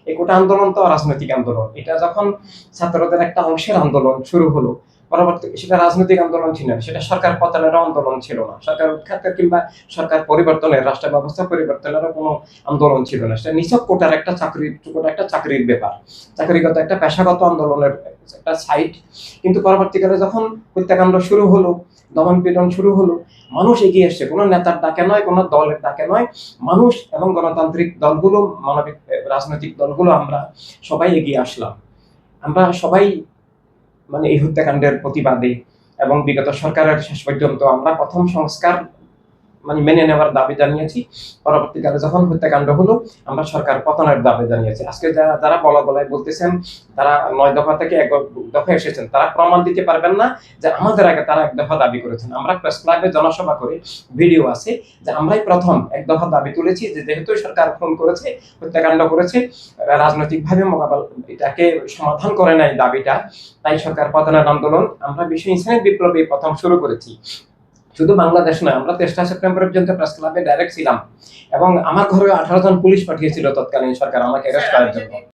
এই কোটা আন্দোলন তো রাজনৈতিক আন্দোলন। এটা যখন ছাত্রদের একটা অংশের আন্দোলন শুরু হলো, পরবর্তী সেটা রাজনৈতিক আন্দোলন ছিল না, সেটা সরকার পতনেরও আন্দোলন ছিল না, সরকার উৎখাতের কিংবা সরকার পরিবর্তনের, রাষ্ট্র ব্যবস্থা পরিবর্তনেরও কোনো আন্দোলন ছিল না। সেটা নিছক কোটার একটা চাকরির ব্যাপার, চাকরিগত একটা পেশাগত আন্দোলনের একটা সাইট। কিন্তু পরবর্তীকালে যখন হত্যাকাণ্ড শুরু হলো, দমন পীড়ন শুরু হলো, মানুষ এগিয়ে এসছে, কোনো নেতার ডাকে নয়, কোনো দলের ডাকে নয়, মানুষ এবং গণতান্ত্রিক দলগুলো, মানবিক রাজনৈতিক দলগুলো, আমরা সবাই এগিয়ে আসলাম। আমরা সবাই মানে এই হত্যাকাণ্ডের প্রতিবাদে এবং বিগত সরকারের শেষ পর্যন্ত আমরা প্রথম সংস্কার মানে মেনে নেওয়ার দাবি জানিয়েছি। পরবর্তীকালে যখন হত্যাকাণ্ড হলো, আমরা সরকার পতনের দাবি জানিয়েছি। আজকে যারা বলা গলায় বলতেছেন, তারা 9 দফা থেকে 1 দফা এসেছেন, তারা প্রমাণ দিতে পারবেন না যে আমাদের আগে তারা 1 দফা দাবি করেছেন। আমরা প্রেস ক্লাবে জনসভা করে ভিডিও আছে যে আমরাই প্রথম 1 দফা দাবি তুলেছি, যে যেহেতু সরকার খুন করেছে, হত্যাকাণ্ড করেছে, রাজনৈতিকভাবে মোকাবেলা এটাকে সমাধান করে নাই দাবিটা, তাই সরকার পতনের আন্দোলন আমরা বিশ্ব ইনসানিয়ত বিপ্লবে প্রথম শুরু করেছি। শুধু বাংলাদেশ নয়, আমরা 3রা সেপ্টেম্বর পর্যন্ত প্রেস ক্লাবে ডাইরেক্ট ছিলাম এবং আমার ঘরে 18 জন পুলিশ পাঠিয়েছিল তৎকালীন সরকার আমাকে অ্যারেস্ট করার জন্য।